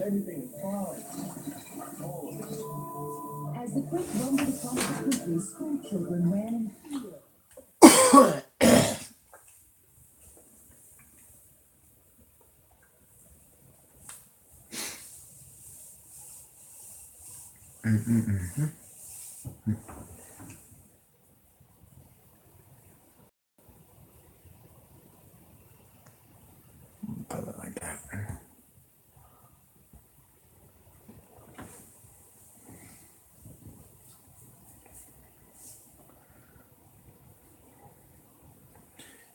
Everything is fine. As the quake rumbled across the country, school children ran in fear. Put it like that.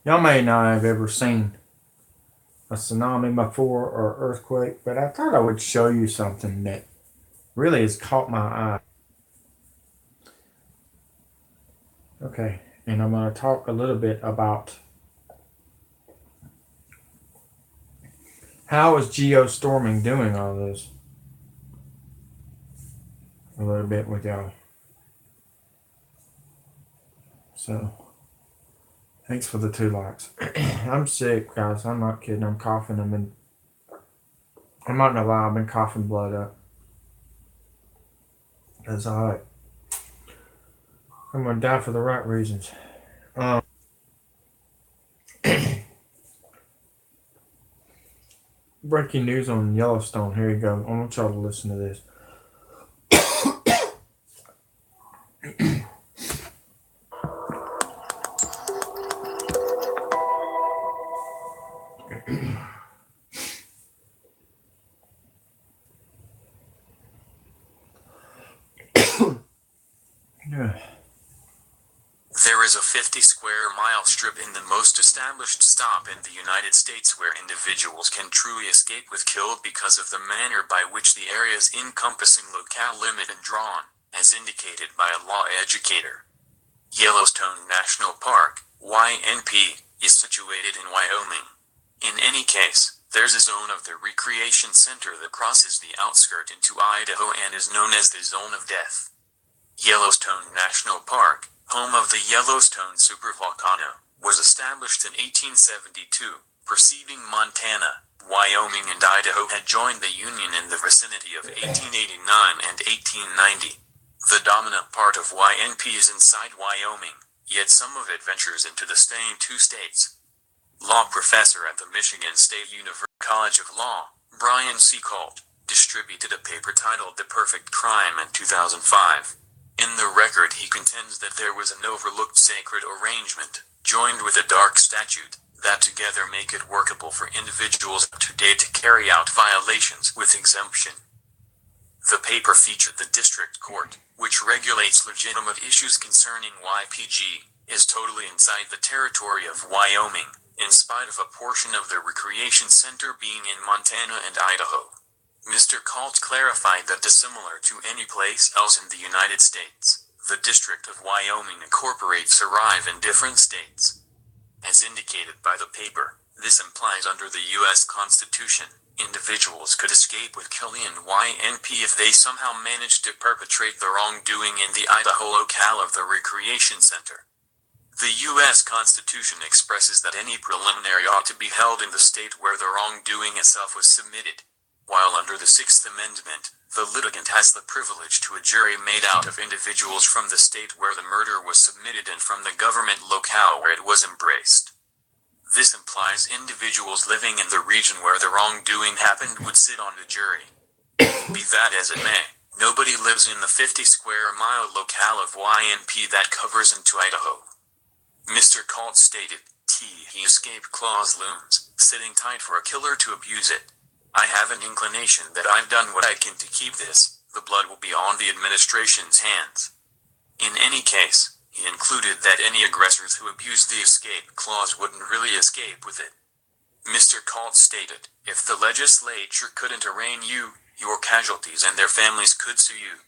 Y'all may not have ever seen a tsunami before or earthquake, but I thought I would show you something that really has caught my eye. Okay, and I'm going to talk a little bit about how is geostorming doing all this a little bit with y'all. So, thanks for the 2 likes. I'm sick, guys. I'm not kidding. I'm coughing. I'm not gonna lie. I've been coughing blood up. That's alright. I'm gonna die for the right reasons. Breaking news on Yellowstone. Here you go. I want y'all to listen to this. There is a 50-square-mile strip in the most established stop in the United States where individuals can truly escape with killed because of the manner by which the area's encompassing locale limit and drawn, as indicated by a law educator. Yellowstone National Park, YNP, is situated in Wyoming. In any case, there's a zone of the recreation center that crosses the outskirt into Idaho and is known as the Zone of Death. Yellowstone National Park, home of the Yellowstone supervolcano, was established in 1872, preceding Montana. Wyoming and Idaho had joined the Union in the vicinity of 1889 and 1890. The dominant part of YNP is inside Wyoming, yet some of it ventures into the same 2 states. Law professor at the Michigan State University College of Law, Brian Seacolt, distributed a paper titled The Perfect Crime in 2005. In the record he contends that there was an overlooked sacred arrangement, joined with a dark statute, that together make it workable for individuals today to carry out violations with exemption. The paper featured the district court, which regulates legitimate issues concerning YPG, is totally inside the territory of Wyoming, in spite of a portion of the recreation center being in Montana and Idaho. Mr. Colt clarified that dissimilar to any place else in the United States, the District of Wyoming incorporates arrive in different states. As indicated by the paper, this implies under the U.S. Constitution, individuals could escape with killing in YNP if they somehow managed to perpetrate the wrongdoing in the Idaho locale of the recreation center. The U.S. Constitution expresses that any preliminary ought to be held in the state where the wrongdoing itself was submitted, while under the Sixth Amendment, the litigant has the privilege to a jury made out of individuals from the state where the murder was submitted and from the government locale where it was embraced. This implies individuals living in the region where the wrongdoing happened would sit on the jury. Be that as it may, nobody lives in the 50-square-mile locale of YNP that covers into Idaho. Mr. Colt stated, "The escape clause looms, sitting tight for a killer to abuse it. I have an inclination that I've done what I can to keep this, the blood will be on the administration's hands." In any case, he included that any aggressors who abused the escape clause wouldn't really escape with it. Mr. Colt stated, "If the legislature couldn't arraign you, your casualties and their families could sue you.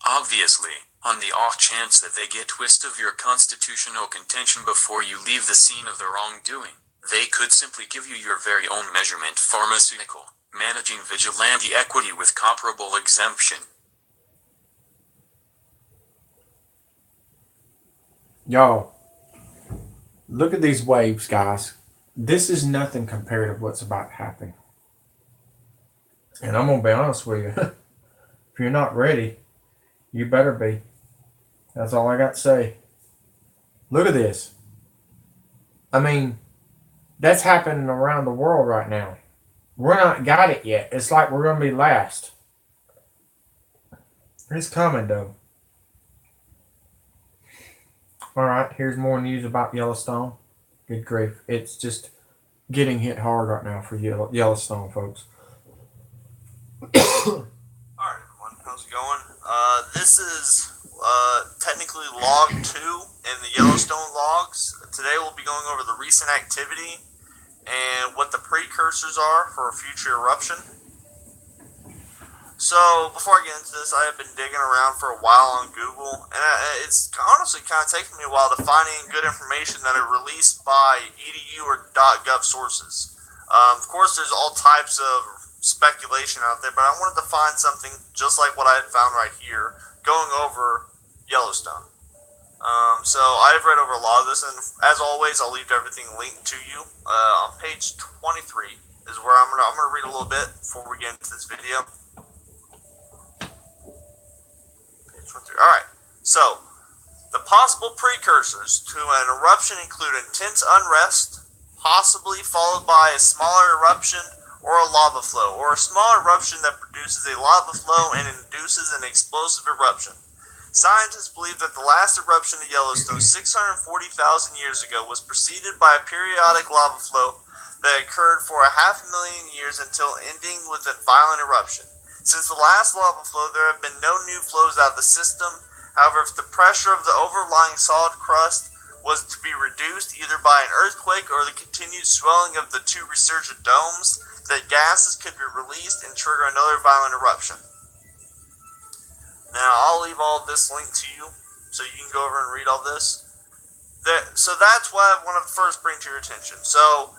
Obviously, on the off chance that they get twist of your constitutional contention before you leave the scene of the wrongdoing, they could simply give you your very own measurement pharmaceutical, managing vigilante equity with comparable exemption." Y'all, look at these waves, guys. This is nothing compared to what's about to happen. And I'm going to be honest with you. If you're not ready, you better be. That's all I got to say. Look at this. I mean, that's happening around the world right now. We're not got it yet. It's like we're going to be last. It's coming, though. Alright, here's more news about Yellowstone. Good grief. It's just getting hit hard right now for Yellowstone, folks. Alright everyone, how's it going? This is technically log 2 in the Yellowstone logs. Today we'll be going over the recent activity and what the precursors are for a future eruption. So, before I get into this, I have been digging around for a while on Google, and it's honestly kind of taken me a while to find any good information that are released by edu or .gov sources. Of course, there's all types of speculation out there, but I wanted to find something just like what I had found right here, going over Yellowstone. So I've read over a lot of this, and as always, I'll leave everything linked to you. On page 23 is where I'm gonna read a little bit before we get into this video. Alright, so the possible precursors to an eruption include intense unrest, possibly followed by a smaller eruption or a lava flow, or a small eruption that produces a lava flow and induces an explosive eruption. Scientists believe that the last eruption of Yellowstone 640,000 years ago was preceded by a periodic lava flow that occurred for 500,000 years until ending with a violent eruption. Since the last lava flow, there have been no new flows out of the system. However, if the pressure of the overlying solid crust was to be reduced either by an earthquake or the continued swelling of the two resurgent domes, that gases could be released and trigger another violent eruption. Now, I'll leave all of this linked to you, so you can go over and read all this. So that's what I want to first bring to your attention. So,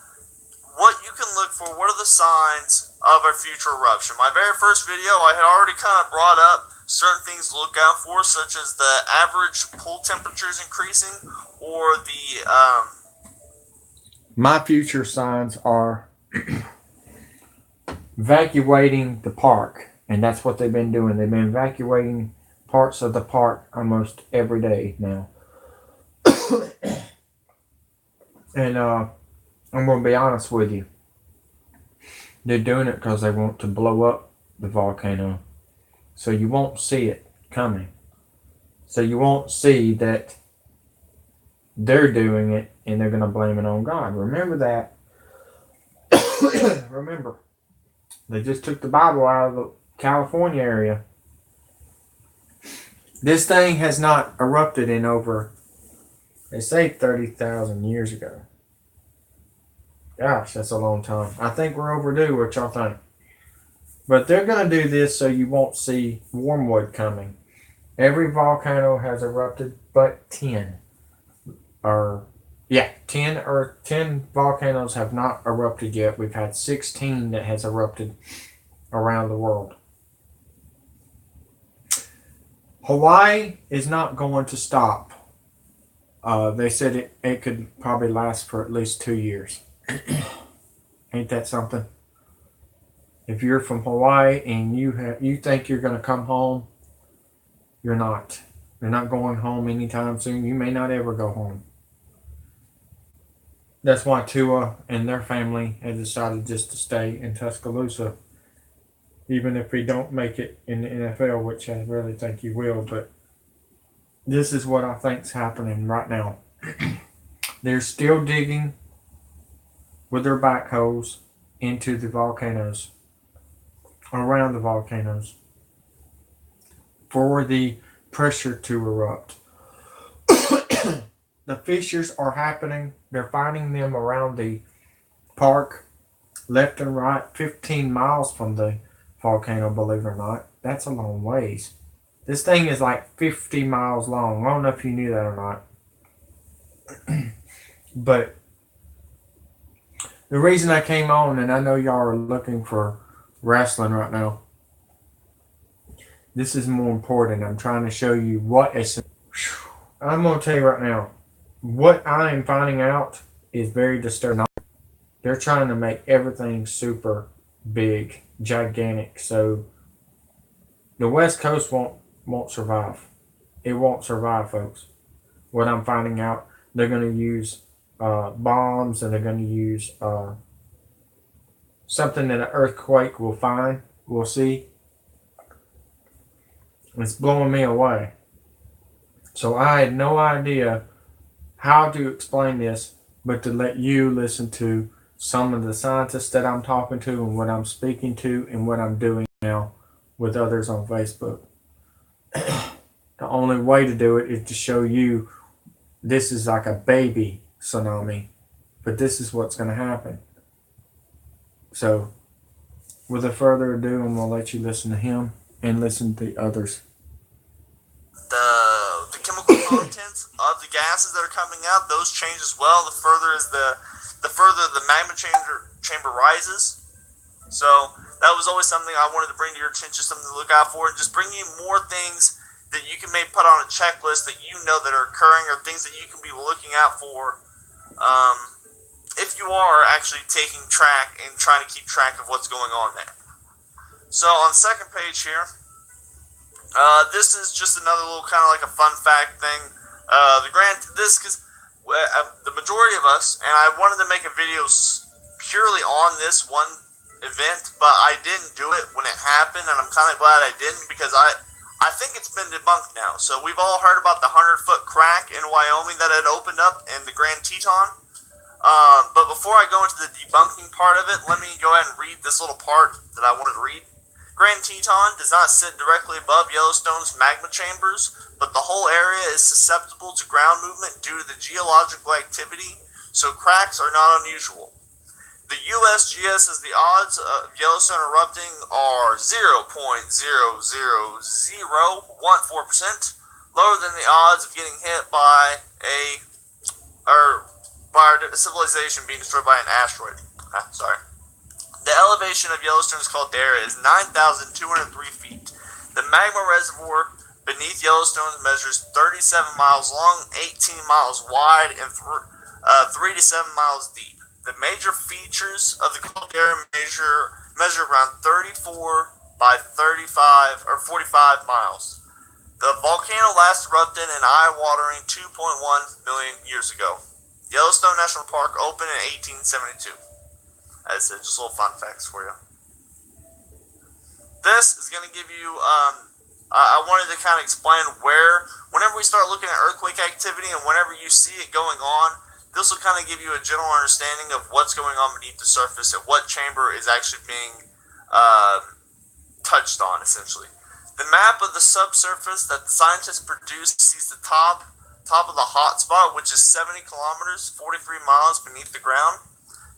what you can look for, what are the signs of a future eruption? My very first video, I had already kind of brought up certain things to look out for, such as the average pool temperatures increasing, or the... My future signs are evacuating the park, and that's what they've been doing. They've been evacuating parts of the park almost every day now. And I'm going to be honest with you. They're doing it because they want to blow up the volcano. So you won't see it coming. So you won't see that they're doing it and they're going to blame it on God. Remember that. Remember, they just took the Bible out of the California area. This thing has not erupted in over, they say 30,000 years ago. Gosh, that's a long time. I think we're overdue. What y'all think? But they're going to do this so you won't see wormwood coming. Every volcano has erupted but 10. 10 volcanoes have not erupted yet. We've had 16 that has erupted around the world. Hawaii is not going to stop. They said it could probably last for at least 2 years. Ain't that something? If you're from Hawaii and you think you're going to come home, you're not. You're not going home anytime soon. You may not ever go home. That's why Tua and their family have decided just to stay in Tuscaloosa, even if we don't make it in the NFL, which I really think you will. But this is what I think's happening right now. They're still digging with their backhoes into the volcanoes, around the volcanoes, for the pressure to erupt. The fissures are happening. They're finding them around the park, left and right, 15 miles from the volcano, believe it or not. That's a long ways. This thing is like 50 miles long. I don't know if you knew that or not. But the reason I came on, and I know y'all are looking for wrestling right now, this is more important. I'm trying to show you what is... I'm going to tell you right now, what I am finding out is very disturbing. They're trying to make everything super big, gigantic. So the West Coast won't survive. It won't survive, folks. What I'm finding out, they're going to use bombs, and they're going to use something that an earthquake will find. We'll see. It's blowing me away. So I had no idea how to explain this, but to let you listen to some of the scientists that I'm talking to and what I'm speaking to and what I'm doing now with others on Facebook. The only way to do it is to show you this is like a baby tsunami, but this is what's going to happen. So, without further ado, I'm going to let you listen to him and listen to the others. The chemical contents of the gases that are coming out, those change as well. The further the magma chamber rises. So that was always something I wanted to bring to your attention, something to look out for, and just bring you more things that you can maybe put on a checklist that you know that are occurring, or things that you can be looking out for if you are actually taking track and trying to keep track of what's going on there. So on the second page here, this is just another little kind of like a fun fact thing. The majority of us, and I wanted to make a video purely on this one event, but I didn't do it when it happened, and I'm kind of glad I didn't, because I think it's been debunked now. So we've all heard about the 100-foot crack in Wyoming that had opened up in the Grand Teton. But before I go into the debunking part of it, let me go ahead and read this little part that I wanted to read. Grand Teton does not sit directly above Yellowstone's magma chambers, but the whole area is susceptible to ground movement due to the geological activity, so cracks are not unusual. The USGS says the odds of Yellowstone erupting are 0.00014%, lower than the odds of getting hit by our civilization being destroyed by an asteroid. The elevation of Yellowstone's caldera is 9,203 feet. The magma reservoir beneath Yellowstone measures 37 miles long, 18 miles wide, and 3 to 7 miles deep. The major features of the caldera measure around 34 by 35 or 45 miles. The volcano last erupted in eye-watering 2.1 million years ago. Yellowstone National Park opened in 1872. As I said, just little fun facts for you. This is going to give you, I wanted to kind of explain whenever we start looking at earthquake activity and whenever you see it going on, this will kind of give you a general understanding of what's going on beneath the surface and what chamber is actually being touched on, essentially. The map of the subsurface that the scientists produced sees the top of the hot spot, which is 70 kilometers, 43 miles beneath the ground.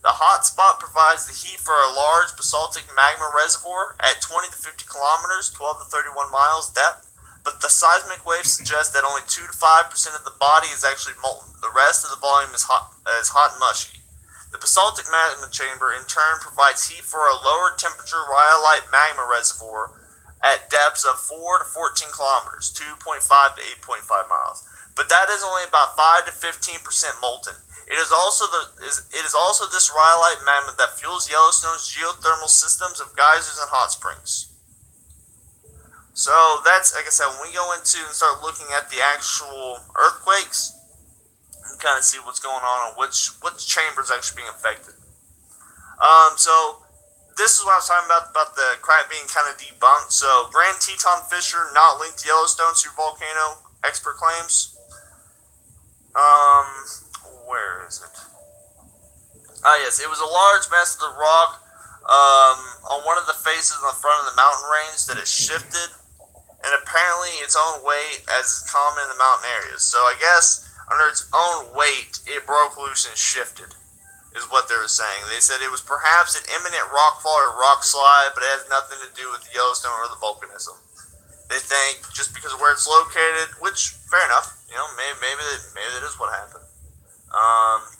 The hot spot provides the heat for a large basaltic magma reservoir at 20 to 50 kilometers, 12 to 31 miles depth, but the seismic waves suggest that only 2 to 5% of the body is actually molten. The rest of the volume is hot and mushy. The basaltic magma chamber, in turn, provides heat for a lower temperature rhyolite magma reservoir at depths of 4 to 14 kilometers, 2.5 to 8.5 miles. But that is only about 5 to 15% molten. It is also this rhyolite magma that fuels Yellowstone's geothermal systems of geysers and hot springs. So that's, like I said, when we go into and start looking at the actual earthquakes, you kind of see what's going on and which chamber is actually being affected. So this is what I was talking about the crack being kind of debunked. So Grand Teton fissure not linked to Yellowstone supervolcano, expert claims. Where is it? Yes, it was a large mass of the rock on one of the faces on the front of the mountain range that it shifted, and apparently its own weight, as is common in the mountain areas. So I guess under its own weight, it broke loose and shifted, is what they were saying. They said it was perhaps an imminent rock fall or rock slide, but it has nothing to do with the Yellowstone or the volcanism. They think just because of where it's located, which, fair enough, maybe that is what happened.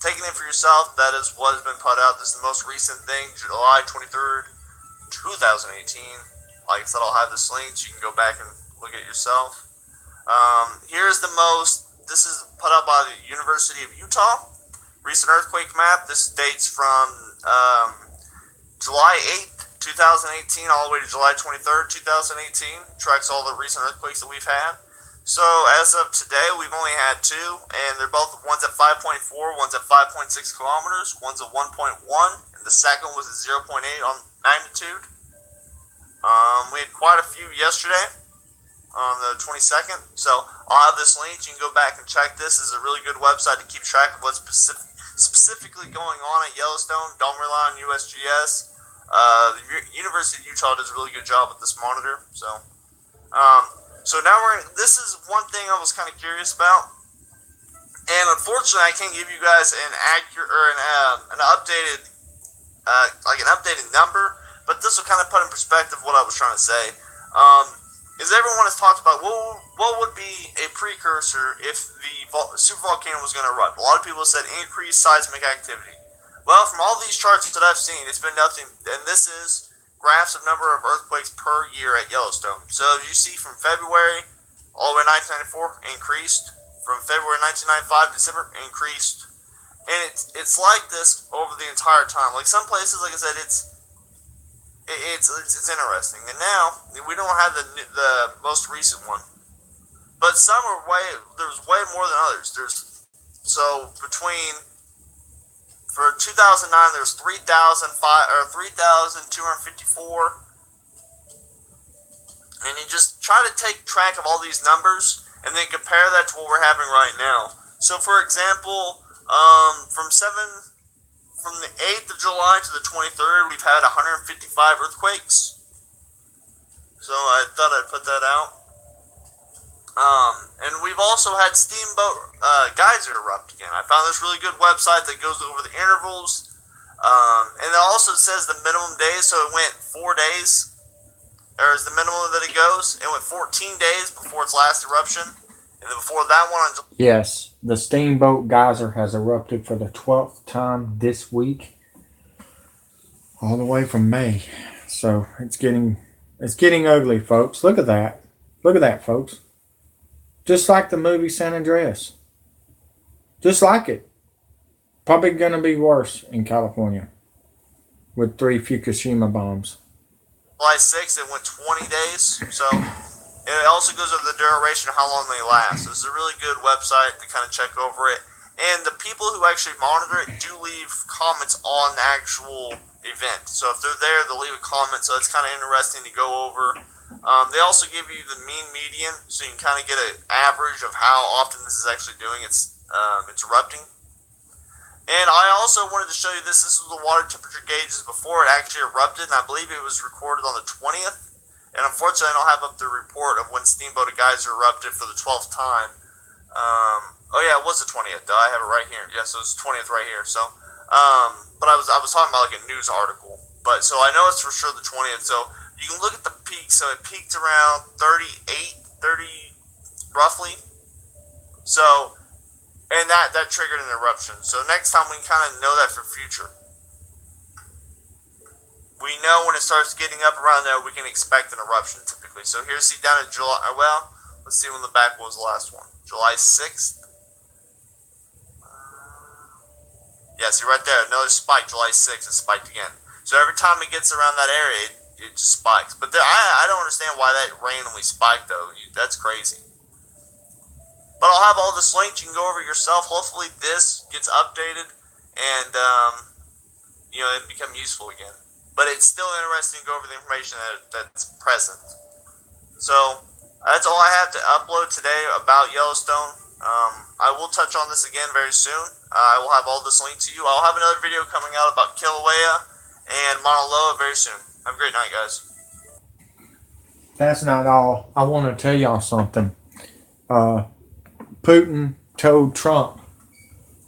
Taking it for yourself, that is what has been put out. This is the most recent thing, July 23rd, 2018. Like I said, I'll have this linked. You can go back and look at it yourself. This is put out by the University of Utah. Recent earthquake map. This dates from July 8th 2018 all the way to July 23rd, 2018. Tracks all the recent earthquakes that we've had. So as of today, we've only had two, and they're both, one's at 5.4, one's at 5.6 kilometers, one's at 1.1, and the second was at 0.8 on magnitude. We had quite a few yesterday on the 22nd, so I'll have this linked. You can go back and check this. This is a really good website to keep track of what's specifically going on at Yellowstone. Don't rely on USGS. The University of Utah does a really good job with this monitor. So now this is one thing I was kind of curious about, and unfortunately I can't give you guys an accurate or an updated an updated number, but this will kind of put in perspective what I was trying to say. Is everyone has talked about what would be a precursor if the supervolcano was going to erupt? A lot of people said increased seismic activity. Well, from all these charts that I've seen, it's been nothing, and this is graphs of number of earthquakes per year at Yellowstone. So you see from February all the way to 1994, increased. From February 1995 to December, increased. And it's like this over the entire time. Like some places, like I said, it's interesting. And now we don't have the most recent one, but some are there's way more than others. For 2009, there's 3,254, and you just try to take track of all these numbers and then compare that to what we're having right now. So, for example, from the 8th of July to the 23rd, we've had 155 earthquakes. So I thought I'd put that out. And we've also had Steamboat Geyser erupt again. I found this really good website that goes over the intervals. And it also says the minimum days, so it went 4 days. Or is the minimum that it goes. It went 14 days before its last eruption. And then before that one... Yes, the Steamboat Geyser has erupted for the 12th time this week. All the way from May. So it's getting ugly, folks. Look at that. Look at that, folks. Just like the movie San Andreas. Just like it. Probably going to be worse in California. With 3 Fukushima bombs. July 6th, it went 20 days. So it also goes over the duration of how long they last. This is a really good website to kind of check over it. And the people who actually monitor it do leave comments on the actual event. So if they're there, they'll leave a comment. So it's kind of interesting to go over. They also give you the mean median, so you can kind of get an average of how often this is actually doing its erupting. And I also wanted to show you this. This was the water temperature gauges before it actually erupted, and I believe it was recorded on the 20th. And unfortunately, I don't have up the report of when Steamboat Geyser erupted for the 12th time. Oh yeah, it was the 20th. I have it right here. Yes, it was the 20th right here. So, but I was talking about like a news article. But so I know it's for sure the 20th. So you can look at the peak. So it peaked around 30 roughly. So, and that triggered an eruption. So next time we can kind of know that for future. We know when it starts getting up around there, we can expect an eruption typically. So here's down in July. Well, let's see when the back was the last one. July 6th. Yeah, see right there, another spike. July 6th, it spiked again. So every time it gets around that area, it just spikes. But I don't understand why that randomly spiked though. That's crazy. But I'll have all this linked. You can go over it yourself. Hopefully this gets updated and it become useful again. But it's still interesting to go over the information that's present. So that's all I have to upload today about Yellowstone. I will touch on this again very soon. I will have all this linked to you. I'll have another video coming out about Kilauea and Mauna Loa very soon. Have a great night, guys. That's not all. I want to tell y'all something. Putin told Trump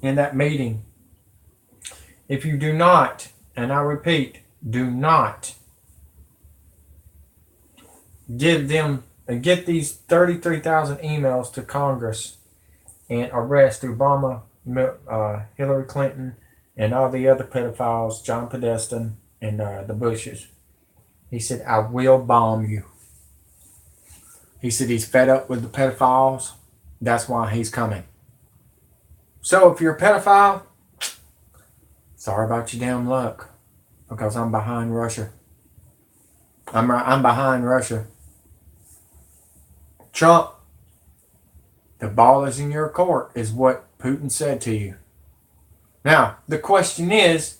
in that meeting, if you do not, and I repeat, do not get these 33,000 emails to Congress and arrest Obama, Hillary Clinton, and all the other pedophiles, John Podesta, and the Bushes. He said, I will bomb you. He said he's fed up with the pedophiles. That's why he's coming. So if you're a pedophile, sorry about your damn luck. Because I'm behind Russia. I'm behind Russia. Trump, the ball is in your court, is what Putin said to you. Now, the question is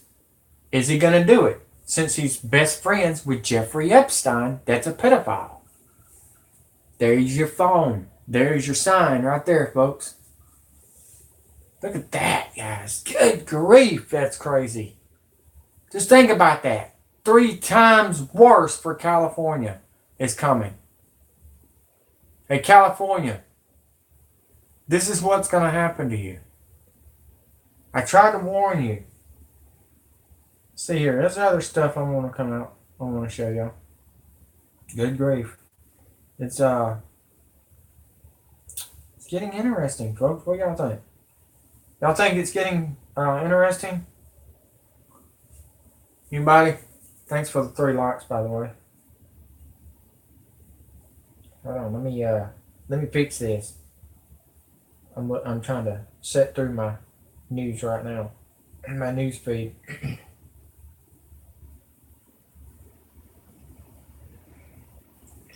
he going to do it? Since he's best friends with Jeffrey Epstein, that's a pedophile. There's your phone. There's your sign right there, folks. Look at that, guys. Good grief, that's crazy. Just think about that. 3 times worse for California is coming. Hey, California, this is what's going to happen to you. I tried to warn you. See here, there's other stuff I want to come out. I want to show y'all. Good grief. It's getting interesting, folks. What y'all think? Y'all think it's getting interesting? Anybody? Thanks for the 3 likes, by the way. Hold on, let me fix this. I'm trying to set through my news right now. My news feed.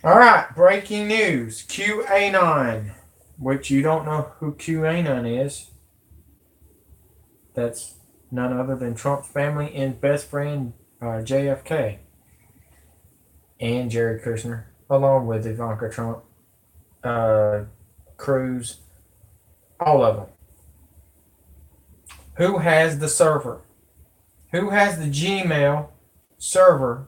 All right, breaking news. QAnon, which you don't know who QAnon is. That's none other than Trump's family and best friend JFK and Jared Kushner, along with Ivanka Trump, Cruz, all of them. Who has the server? Who has the Gmail server?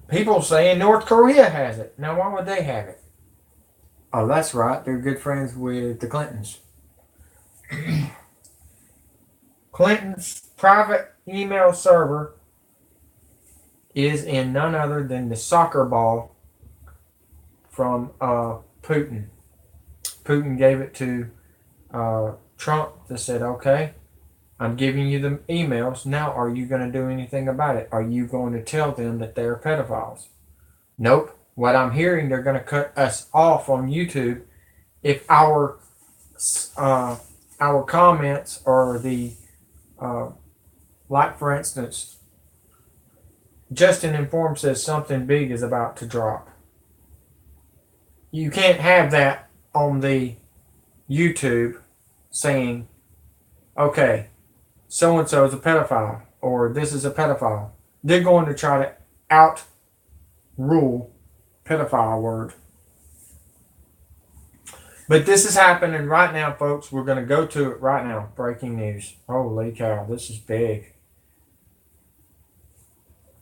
People saying North Korea has it. Now, why would they have it? Oh, that's right. They're good friends with the Clintons. Clinton's private email server is in none other than the soccer ball from Putin. Putin gave it to Trump that said, okay, I'm giving you the emails. Now, are you going to do anything about it? Are you going to tell them that they're pedophiles? Nope. What I'm hearing, they're going to cut us off on YouTube if our comments or the like, for instance, Justin Informed says something big is about to drop. You can't have that on the YouTube saying, okay, so-and-so is a pedophile, or this is a pedophile. They're going to try to out-rule pedophile word. But this is happening right now, folks. We're going to go to it right now. Breaking news. Holy cow, this is big.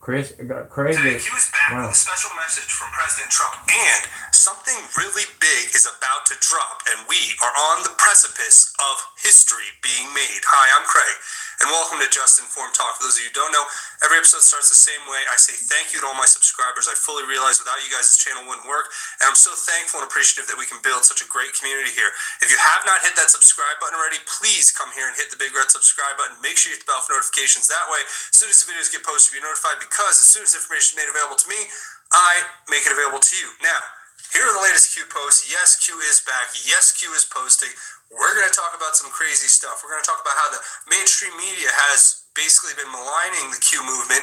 Craig Today, is, he was back wow. with a special message from President Trump, and something really big is about to drop, and we are on the precipice of history being made. Hi, I'm Craig, and welcome to Just Informed Talk. For those of you who don't know, every episode starts the same way. I say thank you to all my subscribers. I fully realize without you guys, this channel wouldn't work, and I'm so thankful and appreciative that we can build such a great community here. If you have not hit that subscribe button already, please come here and hit the big red subscribe button. Make sure you hit the bell for notifications. That way, as soon as the videos get posted, you'll be notified, because as soon as information is made available to me, I make it available to you. Now, here are the latest Q posts. Yes, Q is back. Yes, Q is posting. We're going to talk about some crazy stuff. We're going to talk about how the mainstream media has basically been maligning the Q movement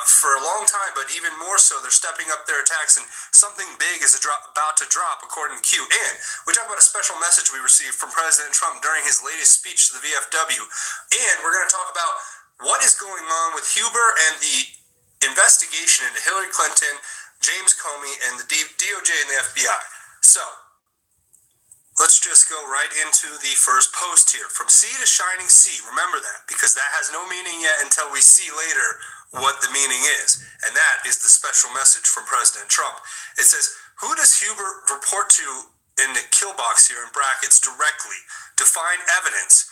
for a long time, but even more so, they're stepping up their attacks, and something big is about to drop, according to Q. And we talk about a special message we received from President Trump during his latest speech to the VFW. And we're going to talk about what is going on with Huber and the investigation into Hillary Clinton, James Comey, and the DOJ and the FBI. So, let's just go right into the first post here. From sea to shining sea. Remember that, because that has no meaning yet until we see later what the meaning is. And that is the special message from President Trump. It says, who does Huber report to in the kill box here in brackets directly? Define evidence.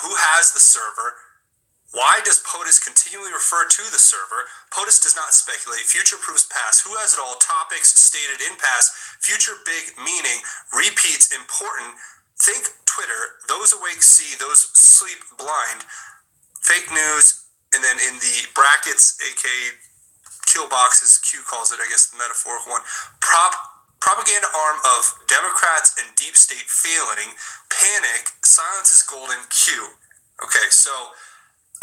Who has the server? Why does POTUS continually refer to the server? POTUS does not speculate. Future proves past. Who has it all? Topics stated in past. Future big meaning. Repeats important. Think Twitter. Those awake see. Those sleep blind. Fake news. And then in the brackets, aka kill boxes, Q calls it, I guess the metaphorical one. Propaganda arm of Democrats and deep state failing. Panic. Silence is golden. Q. Okay, so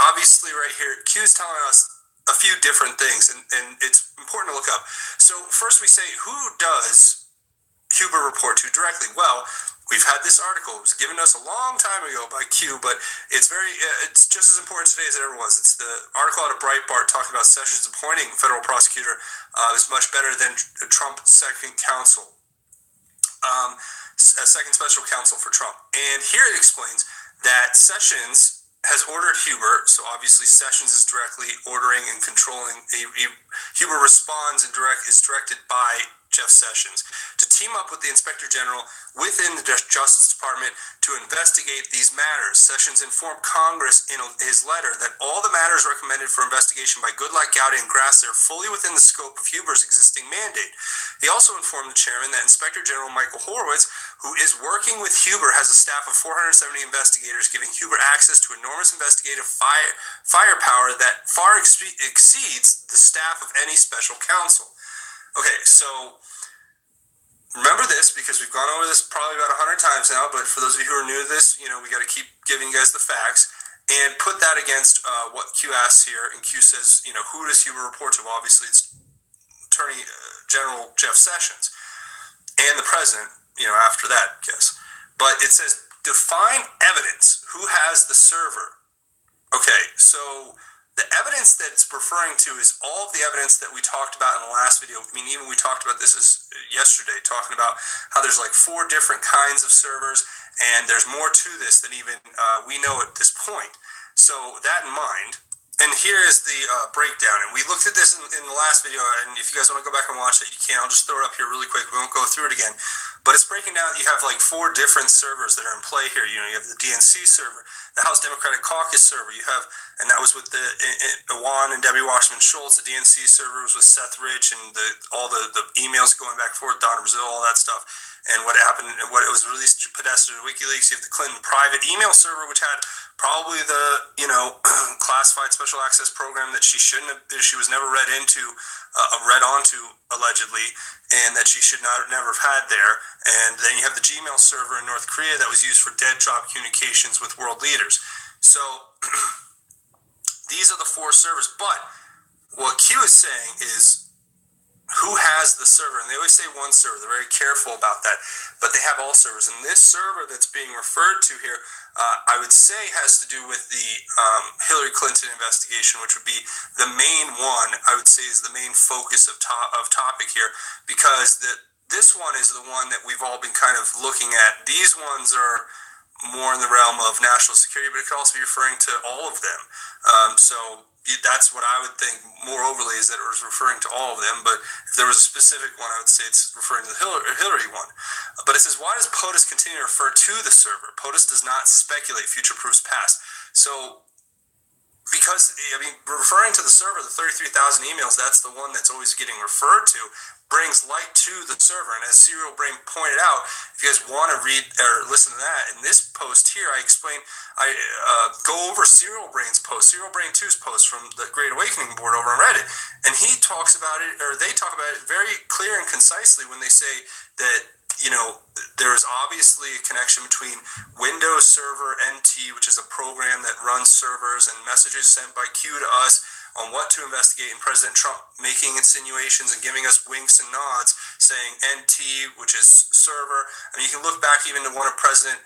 obviously, right here, Q is telling us a few different things, and it's important to look up. So first we say, who does Huber report to directly? Well, we've had this article. It was given to us a long time ago by Q, but it's just as important today as it ever was. It's the article out of Breitbart talking about Sessions appointing federal prosecutor is much better than Trump's second counsel. A second special counsel for Trump. And here it explains that Sessions has ordered Huber, so obviously Sessions is directly ordering and controlling. Huber responds and is directed by Jeff Sessions to team up with the Inspector General within the Justice Department to investigate these matters. Sessions informed Congress in his letter that all the matters recommended for investigation by Goodlatte, Gowdy, and Grassley are fully within the scope of Huber's existing mandate. He also informed the chairman that Inspector General Michael Horowitz, who is working with Huber, has a staff of 470 investigators, giving Huber access to enormous investigative firepower that far exceeds the staff of any special counsel. Okay, so remember this, because we've gone over this probably about 100 times now, but for those of you who are new to this, we got to keep giving you guys the facts, and put that against what Q asks here, and Q says, who does Huber report to? Well, obviously it's Attorney General Jeff Sessions, and the president, after that, I guess. But it says, define evidence. Who has the server? Okay, so the evidence that it's referring to is all of the evidence that we talked about in the last video. I mean, even we talked about this yesterday, talking about how there's like 4 different kinds of servers, and there's more to this than even we know at this point. So that in mind, and here is the breakdown. And we looked at this in the last video, and if you guys want to go back and watch it, you can. I'll just throw it up here really quick. We won't go through it again. But it's breaking down. You have like 4 different servers that are in play here. You have the DNC server, the House Democratic Caucus server. You have, and that was with the Iwan and Debbie Wasserman Schultz. The DNC server was with Seth Rich and all the emails going back and forth, Donna Brazil, all that stuff. And what happened, what it was released to Podesta to WikiLeaks. You have the Clinton private email server, which had probably the classified special access program that she was never read onto allegedly, and that she should never have had there. And then you have the Gmail server in North Korea that was used for dead drop communications with world leaders. So these are the 4 servers. But what Q is saying is, who has the server? And they always say one server. They're very careful about that. But they have all servers. And this server that's being referred to here, I would say has to do with the Hillary Clinton investigation, which would be the main one, I would say, is the main focus of topic here. Because this one is the one that we've all been kind of looking at. These ones are more in the realm of national security, but it could also be referring to all of them. So that's what I would think more overly, is that it was referring to all of them. But if there was a specific one, I would say it's referring to the Hillary one. But it says, why does POTUS continue to refer to the server? POTUS does not speculate future proofs past. So because, referring to the server, the 33,000 emails, that's the one that's always getting referred to, brings light to the server. And as Serial Brain pointed out, if you guys want to read or listen to that, in this post here, I go over Serial Brain's post, Serial Brain 2's post from the Great Awakening board over on Reddit. And he talks about it, or they talk about it very clear and concisely when they say that, there is obviously a connection between Windows Server NT, which is a program that runs servers and messages sent by Q to us on what to investigate, and President Trump making insinuations and giving us winks and nods, saying NT, which is server. And you can look back even to one of President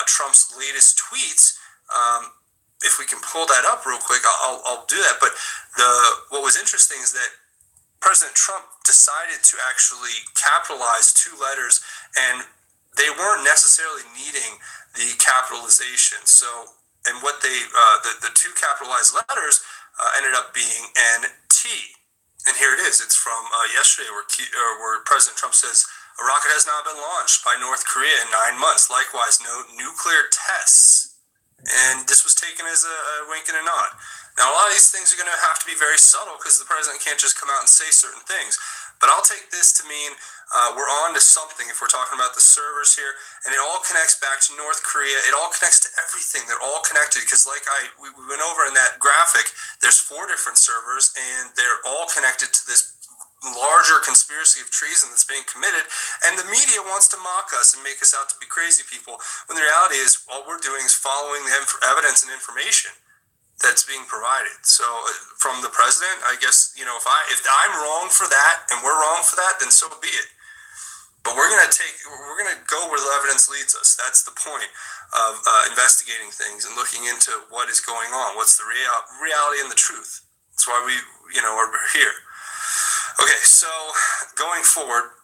Trump's latest tweets. If we can pull that up real quick, I'll do that. But what was interesting is that President Trump decided to actually capitalize 2 letters, and they weren't necessarily needing the capitalization. So, and what the 2 capitalized letters ended up being NT. And here it is. It's from yesterday, where President Trump says, a rocket has not been launched by North Korea in 9 months. Likewise, no nuclear tests. And this was taken as a wink and a nod. Now, a lot of these things are going to have to be very subtle, because the president can't just come out and say certain things. But I'll take this to mean we're on to something if we're talking about the servers here. And it all connects back to North Korea. It all connects to everything. They're all connected, because like we went over in that graphic, there's 4 different servers, and they're all connected to this larger conspiracy of treason that's being committed. And the media wants to mock us and make us out to be crazy people, when the reality is all we're doing is following the evidence and information. that's being provided. So from the president, I guess, you know, if I'm wrong for that and we're wrong for that, then so be it. But we're gonna go where the evidence leads us. That's the point of investigating things and looking into what is going on. What's the reality and the truth? That's why we, you know, are here. Okay, so going forward,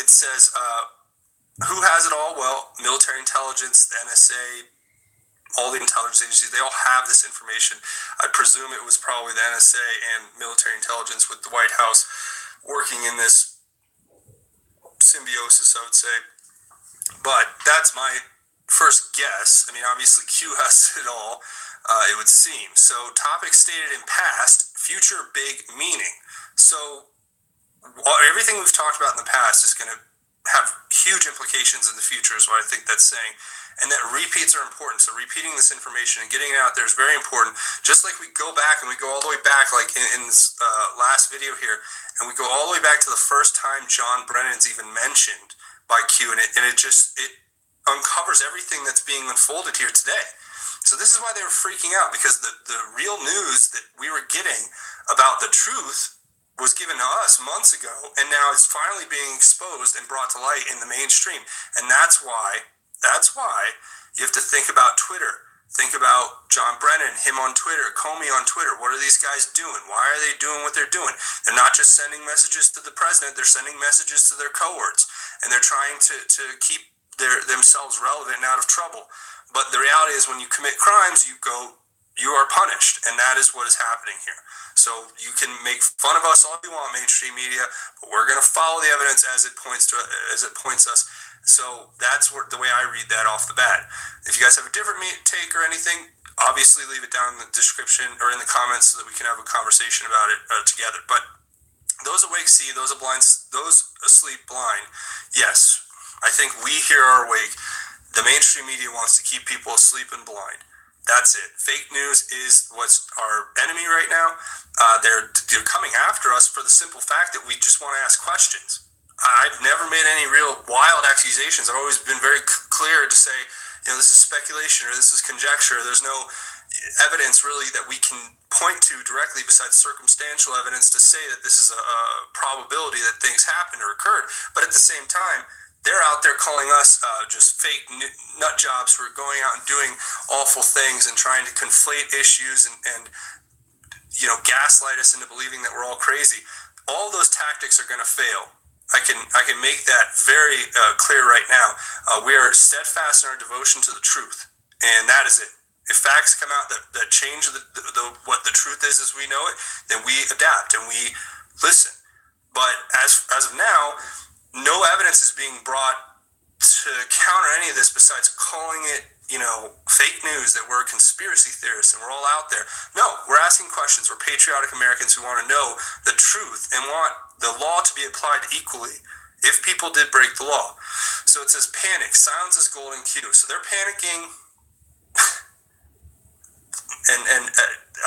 it says, who has it all? Well, military intelligence, the NSA, all the intelligence agencies, they all have this information. I presume it was probably the NSA and military intelligence with the White House working in this symbiosis, I would say. But that's my first guess. I mean, obviously Q has it all, it would seem. So topics stated in past, future big meaning. So everything we've talked about in the past is going to have huge implications in the future, is what I think that's saying. And that repeats are important. So repeating this information and getting it out there is very important. Just like we go back and we go all the way back, like in this last video here, and we go all the way back to the first time John Brennan's even mentioned by Q, and it uncovers everything that's being unfolded here today. So this is why they were freaking out, because the real news that we were getting about the truth was given to us months ago, and now it's finally being exposed and brought to light in the mainstream. And that's why you have to think about Twitter. Think about John Brennan, him on Twitter, Comey on Twitter. What are these guys doing? Why are they doing what they're doing? They're not just sending messages to the president, they're sending messages to their cohorts. And they're trying to keep themselves relevant and out of trouble. But the reality is, when you commit crimes, you are punished. And that is what is happening here. So you can make fun of us all you want, mainstream media, but we're going to follow the evidence as it points us. So that's the way I read that off the bat. If you guys have a different take or anything, obviously leave it down in the description or in the comments so that we can have a conversation about it together. But those awake see, those asleep blind. Yes, I think we here are awake. The mainstream media wants to keep people asleep and blind. That's it. Fake news is what's our enemy right now. They're coming after us for the simple fact that we just want to ask questions. I've never made any real wild accusations. I've always been very clear to say, you know, this is speculation or this is conjecture. There's no evidence really that we can point to directly besides circumstantial evidence to say that this is a probability that things happened or occurred. But at the same time, they're out there calling us just fake nut jobs who are going out and doing awful things and trying to conflate issues and you know, gaslight us into believing that we're all crazy. All those tactics are going to fail. I can make that very clear right now. We are steadfast in our devotion to the truth, and that is it. If facts come out that change what the truth is as we know it, then we adapt and we listen. But as of now, no evidence is being brought to counter any of this besides calling it, you know, fake news, that we're conspiracy theorists and we're all out there. No, we're asking questions. We're patriotic Americans who want to know the truth and want the law to be applied equally if people did break the law. So it says panic, silence is golden cue. So they're panicking, and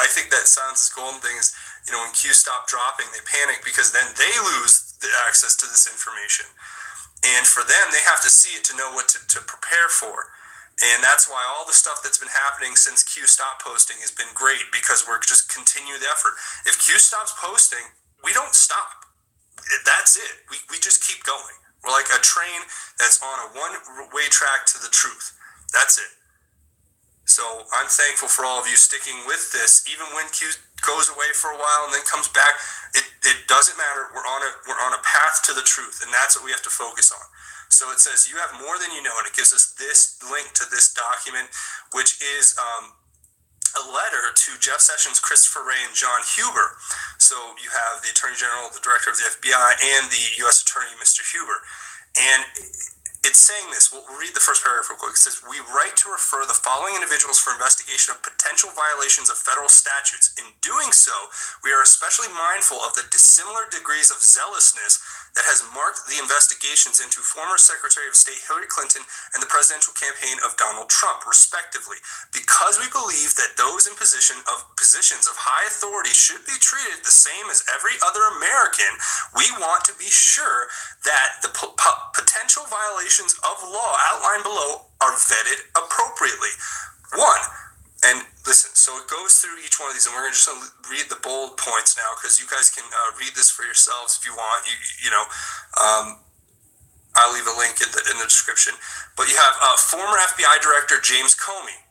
I think that silence is golden thing is, you know, when Q stop dropping, they panic because then they lose the access to this information. And for them, they have to see it to know what to prepare for. And that's why all the stuff that's been happening since Q stopped posting has been great, because we're just continue the effort. If Q stops posting, we don't stop. That's it. We just keep going. We're like a train that's on a one-way track to the truth. That's it. So I'm thankful for all of you sticking with this, even when Q goes away for a while and then comes back. It doesn't matter. We're on a path to the truth, and that's what we have to focus on. So it says, you have more than you know, and it gives us this link to this document, which is a letter to Jeff Sessions, Christopher Wray, and John Huber. So you have the Attorney General, the Director of the FBI, and the U.S. Attorney, Mr. Huber. And it's saying this. We'll read the first paragraph real quick. It says, we write to refer the following individuals for investigation of potential violations of federal statutes. In doing so, we are especially mindful of the dissimilar degrees of zealousness that has marked the investigations into former Secretary of State Hillary Clinton and the presidential campaign of Donald Trump, respectively. Because we believe that those in positions of high authority should be treated the same as every other American, we want to be sure that the potential violations of law outlined below are vetted appropriately. 1. And listen, so it goes through each one of these, and we're just going to read the bold points now because you guys can read this for yourselves if you want. I'll leave a link in the description. But you have former FBI Director James Comey.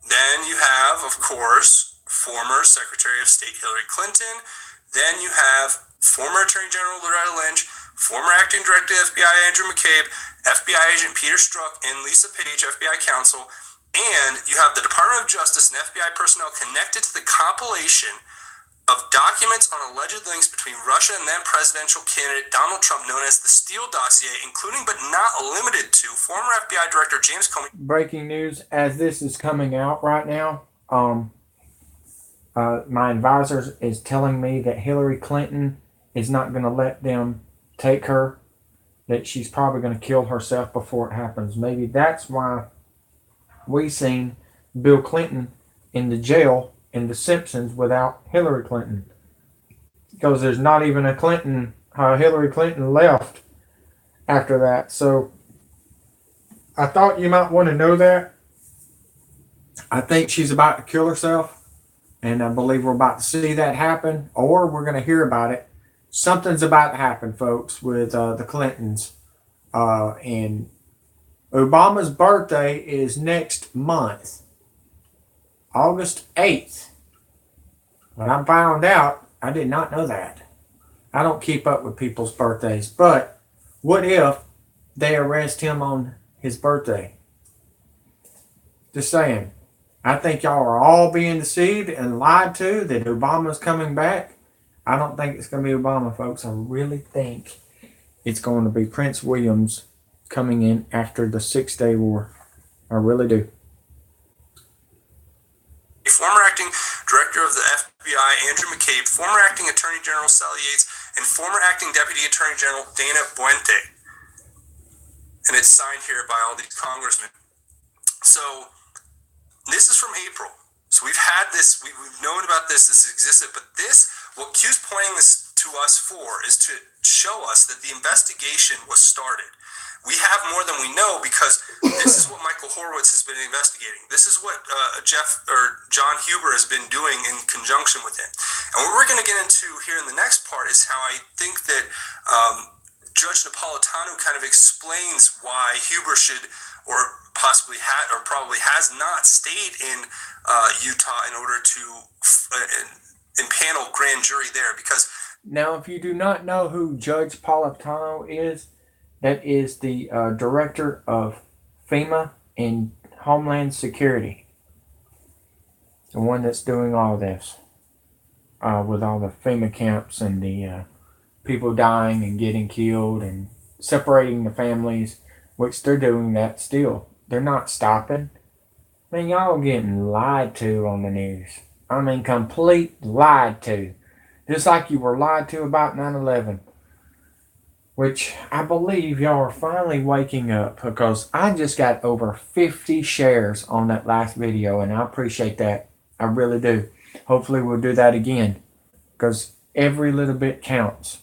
Then you have, of course, former Secretary of State Hillary Clinton. Then you have former Attorney General Loretta Lynch, former Acting Director of the FBI Andrew McCabe, FBI Agent Peter Strzok, and Lisa Page, FBI Counsel. And you have the Department of Justice and FBI personnel connected to the compilation of documents on alleged links between Russia and then presidential candidate Donald Trump, known as the Steele dossier, including but not limited to former FBI Director James Comey. Breaking news, as this is coming out right now, my advisor is telling me that Hillary Clinton is not going to let them take her, that she's probably going to kill herself before it happens. Maybe that's why we seen Bill Clinton in the jail in The Simpsons without Hillary Clinton, because there's not even a Clinton. Hillary Clinton left after that. So I thought you might want to know that. I think she's about to kill herself, and I believe we're about to see that happen, or we're going to hear about it. Something's about to happen, folks, with the Clintons. And Obama's birthday is next month, August 8th. When I found out, I did not know that. I don't keep up with people's birthdays, but what if they arrest him on his birthday? Just saying. I think y'all are all being deceived and lied to that Obama's coming back. I don't think it's going to be Obama, folks. I really think it's going to be Prince William's coming in after the 6-Day War. I really do. Former Acting Director of the FBI Andrew McCabe, former Acting Attorney General Sally Yates, and former Acting Deputy Attorney General Dana Boente. And it's signed here by all these congressmen. So this is from April. So we've had this, we've known about this existed, but this, what Q's pointing this to us for is to show us that the investigation was started. We have more than we know because this is what Michael Horowitz has been investigating. This is what John Huber has been doing in conjunction with him. And what we're going to get into here in the next part is how I think that Judge Napolitano kind of explains why Huber should, or possibly probably has not stayed in Utah in order to impanel grand jury there. Because now, if you do not know who Judge Napolitano is, that is the director of FEMA and Homeland Security. The one that's doing all this. With all the FEMA camps and the people dying and getting killed and separating the families, which they're doing that still. They're not stopping. Man, y'all are getting lied to on the news. I mean, complete lied to. Just like you were lied to about 9/11. Which I believe y'all are finally waking up, because I just got over 50 shares on that last video, and I appreciate that. I really do. Hopefully we'll do that again, because every little bit counts.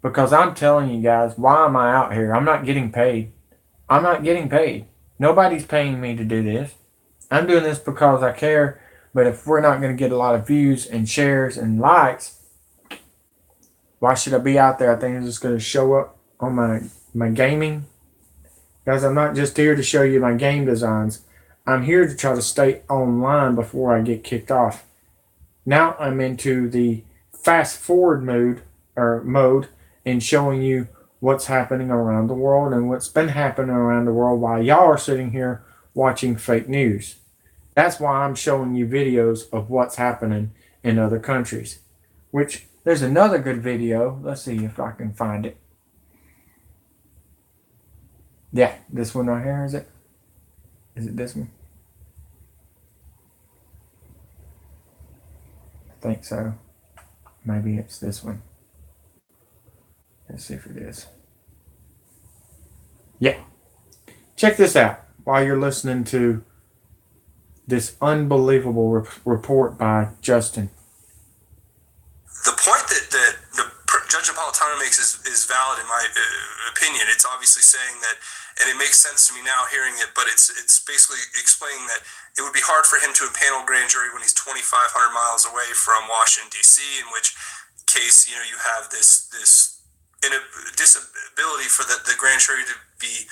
Because I'm telling you guys, why am I out here? I'm not getting paid. I'm not getting paid. Nobody's paying me to do this. I'm doing this because I care, but if we're not going to get a lot of views and shares and likes, why should I be out there? I think it's just going to show up on my gaming. Guys, I'm not just here to show you my game designs. I'm here to try to stay online before I get kicked off. Now I'm into the fast forward mode and showing you what's happening around the world and what's been happening around the world while y'all are sitting here watching fake news. That's why I'm showing you videos of what's happening in other countries. Which, there's another good video. Let's see if I can find it. Yeah, this one right here, is it? Is it this one? I think so. Maybe it's this one. Let's see if it is. Yeah. Check this out while you're listening to this unbelievable report by Justin. the point that Judge Napolitano makes is valid in my opinion. It's obviously saying that, and it makes sense to me now hearing it, but it's basically explaining that it would be hard for him to impanel grand jury when he's 2,500 miles away from Washington, D.C., in which case, you have this disability for the grand jury to be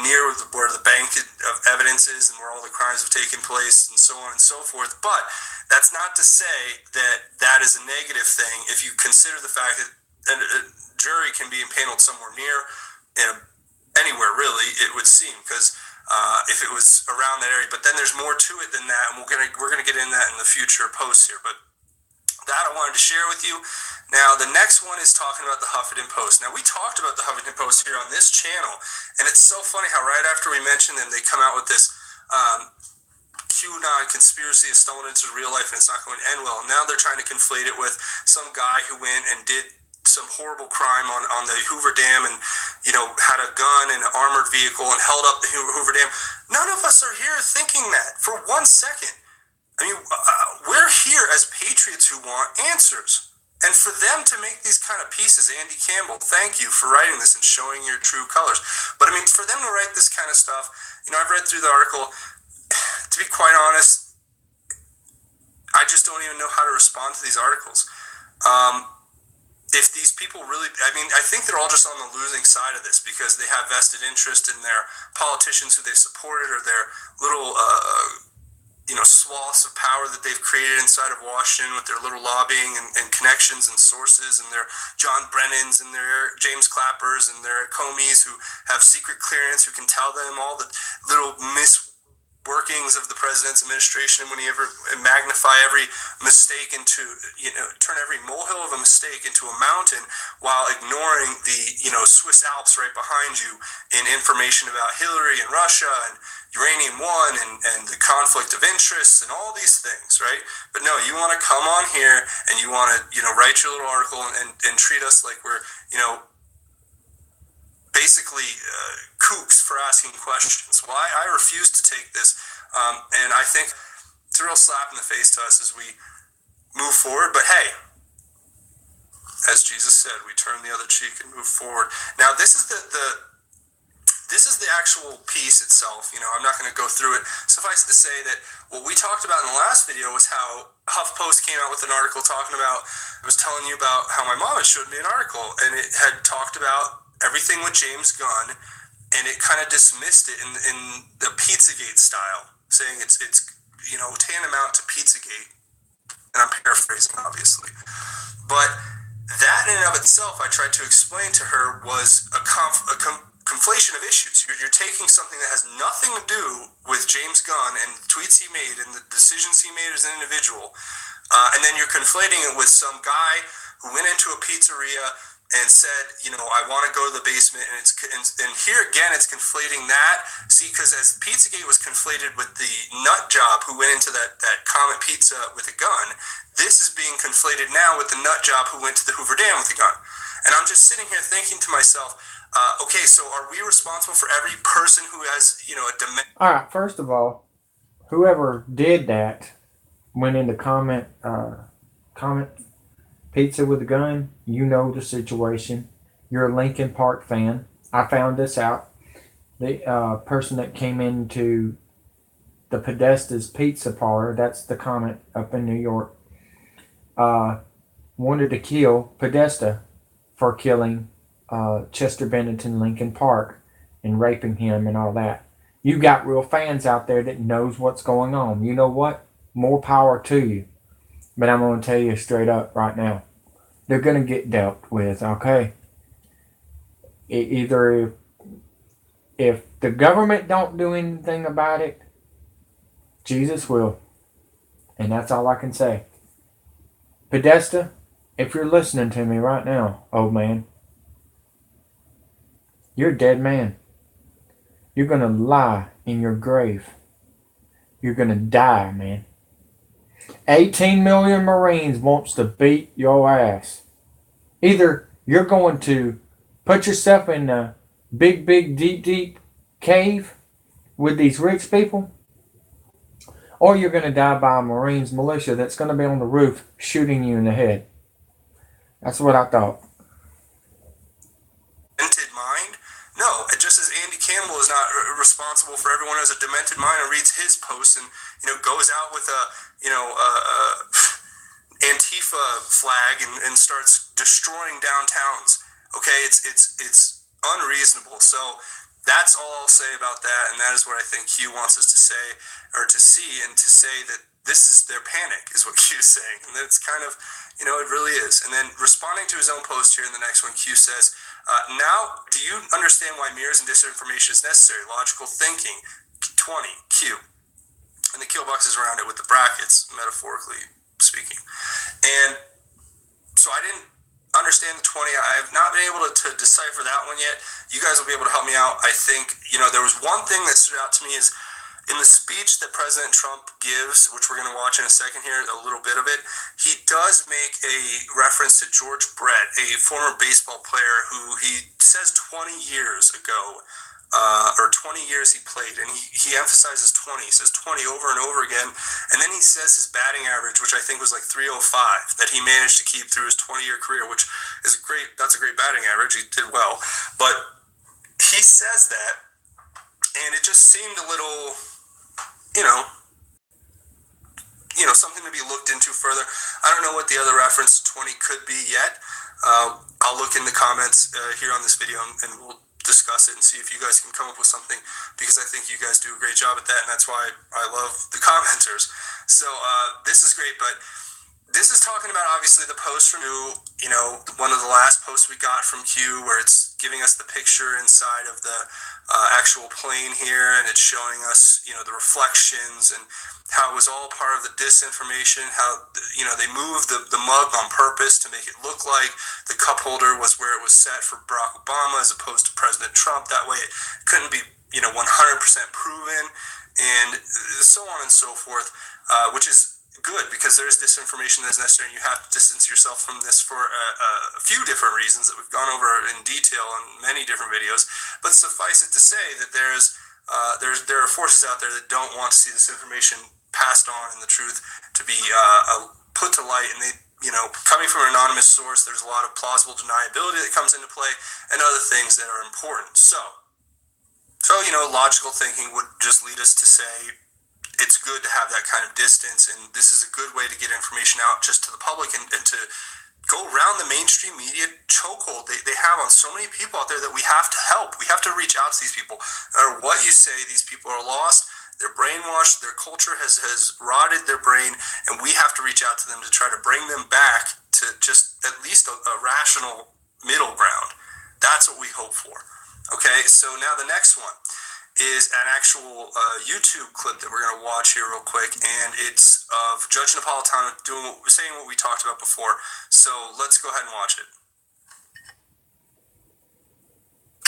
near where the bank of evidence is and where all the crimes have taken place and so on and so forth. But that's not to say that that is a negative thing if you consider the fact that a jury can be impaneled somewhere near, anywhere really, it would seem, because if it was around that area. But then there's more to it than that, and we're gonna get in that in the future posts here. But that I wanted to share with you. Now, the next one is talking about the Huffington Post. Now, we talked about the Huffington Post here on this channel, and it's so funny how right after we mentioned them, they come out with this QAnon conspiracy has stolen into real life and it's not going to end well. Now they're trying to conflate it with some guy who went and did some horrible crime on the Hoover Dam and, had a gun and an armored vehicle and held up the Hoover Dam. None of us are here thinking that for 1 second. I mean, we're here as patriots who want answers. And for them to make these kind of pieces, Andy Campbell, thank you for writing this and showing your true colors. But I mean, for them to write this kind of stuff, I've read through the article. To be quite honest, I just don't even know how to respond to these articles. If these people really, I think they're all just on the losing side of this because they have vested interest in their politicians who they supported or their little swaths of power that they've created inside of Washington with their little lobbying and connections and sources and their John Brennans and their James Clappers and their Comeys who have secret clearance who can tell them all the little misworkings of the president's administration when he ever magnify every mistake into, turn every molehill of a mistake into a mountain while ignoring the, Swiss Alps right behind you in information about Hillary and Russia and Uranium One and the conflict of interests and all these things, right? But no, you want to come on here and you want to, write your little article and treat us like we're, basically kooks for asking questions. Well, I refuse to take this, and I think it's a real slap in the face to us as we move forward. But hey, as Jesus said, we turn the other cheek and move forward. Now, this is this is the actual piece itself. I'm not going to go through it. Suffice it to say that what we talked about in the last video was how HuffPost came out with an article talking about, I was telling you about how my mom had showed me an article, and it had talked about everything with James Gunn, and it kind of dismissed it in the Pizzagate style, saying it's tantamount to Pizzagate. And I'm paraphrasing, obviously. But that in and of itself, I tried to explain to her, was a conflation of issues. You're taking something that has nothing to do with James Gunn and the tweets he made and the decisions he made as an individual, and then you're conflating it with some guy who went into a pizzeria and said, I want to go to the basement, and here again, it's conflating that. See, because as Pizzagate was conflated with the nut job who went into that Comet Pizza with a gun, this is being conflated now with the nut job who went to the Hoover Dam with a gun. And I'm just sitting here thinking to myself, okay, so are we responsible for every person who has, a dimension? All right, first of all, whoever did that went into Comet Pizza with a gun. You know the situation. You're a Lincoln Park fan. I found this out. The person that came into the Podesta's Pizza Parlor, that's the Comet up in New York, wanted to kill Podesta for killing Chester Bennington Lincoln Park and raping him and all that. You got real fans out there that knows what's going on. You know what? More power to you. But I'm going to tell you straight up right now. They're going to get dealt with, okay? Either if the government don't do anything about it, Jesus will. And that's all I can say. Podesta, if you're listening to me right now, old man, you're a dead man. You're going to lie in your grave. You're going to die, man. 18 million Marines wants to beat your ass. Either you're going to put yourself in a big, deep cave with these rich people, or you're going to die by a Marines militia that's going to be on the roof shooting you in the head. That's what I thought. responsible for everyone who has a demented mind and reads his posts and, goes out with a, Antifa flag and starts destroying downtowns. Okay, it's unreasonable. So that's all I'll say about that, and that is what I think Q wants us to say or to see, and to say that this is their panic is what Q is saying, and that's kind of, it really is. And then responding to his own post here in the next one, Q says, now do you understand why mirrors and disinformation is necessary? Logical thinking. 20 Q, and the kill boxes around it with the brackets, metaphorically speaking. And so I didn't understand the 20. I have not been able to decipher that one yet. You guys will be able to help me out. I think, there was one thing that stood out to me is in the speech that President Trump gives, which we're going to watch in a second here, a little bit of it, he does make a reference to George Brett, a former baseball player who he says 20 years ago, or 20 years he played, and he emphasizes 20. He says 20 over and over again, and then he says his batting average, which I think was like 305, that he managed to keep through his 20-year career, which is great. That's a great batting average. He did well, but he says that, and it just seemed a little, something to be looked into further. I don't know what the other reference to 20 could be yet. I'll look in the comments here on this video, and we'll discuss it and see if you guys can come up with something, because I think you guys do a great job at that, and that's why I love the commenters. So this is great, but this is talking about obviously the post from one of the last posts we got from Q, where it's giving us the picture inside of the actual plane here, and it's showing us the reflections and how it was all part of the disinformation, how they moved the mug on purpose to make it look like the cup holder was where it was set for Barack Obama as opposed to President Trump. That way it couldn't be 100% proven, and so on and so forth, which is good, because there's disinformation that's necessary, and you have to distance yourself from this for a few different reasons that we've gone over in detail in many different videos. But suffice it to say that there are forces out there that don't want to see this information passed on and the truth to be put to light, and they, coming from an anonymous source, there's a lot of plausible deniability that comes into play and other things that are important. So logical thinking would just lead us to say it's good to have that kind of distance, and this is a good way to get information out just to the public and to go around the mainstream media chokehold they have on so many people out there that we have to help. We have to reach out to these people. No matter what you say, these people are lost, they're brainwashed, their culture has rotted their brain, and we have to reach out to them to try to bring them back to just at least a rational middle ground. That's what we hope for. Okay, so now the next one is an actual YouTube clip that we're going to watch here real quick, and it's of Judge Napolitano saying what we talked about before. So let's go ahead and watch it.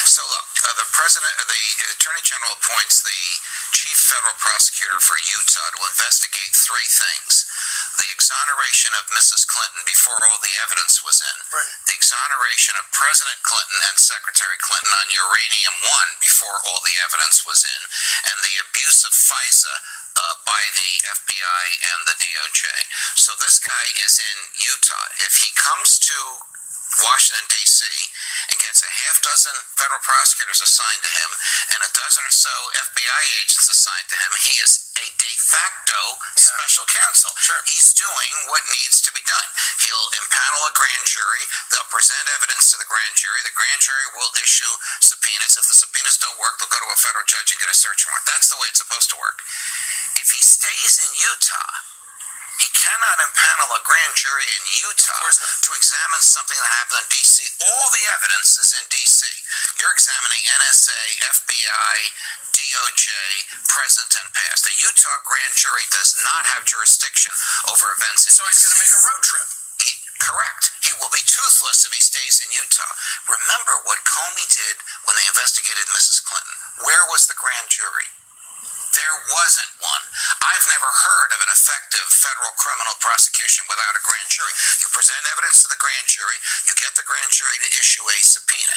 So look, the Attorney General appoints the Chief Federal Prosecutor for Utah to investigate three things: the exoneration of Mrs. Clinton before all the evidence was in, the exoneration of President Clinton and Secretary Clinton on Uranium-1 before all the evidence was in, and the abuse of FISA by the FBI and the DOJ. So this guy is in Utah. If he comes to Washington, D.C., and gets a half dozen federal prosecutors assigned to him and a dozen or so FBI agents assigned to him, he is a de facto special counsel. Sure. He's doing what needs to be done. He'll impanel a grand jury. They'll present evidence to the grand jury. The grand jury will issue subpoenas. If the subpoenas don't work, they'll go to a federal judge and get a search warrant. That's the way it's supposed to work. If he stays in Utah, he cannot impanel a grand jury in Utah to examine something that happened in D.C. All the evidence is in D.C. You're examining NSA, FBI, DOJ, present and past. The Utah grand jury does not have jurisdiction over events in So he's going to make a road trip. Correct. He will be toothless if he stays in Utah. Remember what Comey did when they investigated Mrs. Clinton. Where was the grand jury? There wasn't one. I've never heard of an effective federal criminal prosecution without a grand jury. You present evidence to the grand jury, you get the grand jury to issue a subpoena.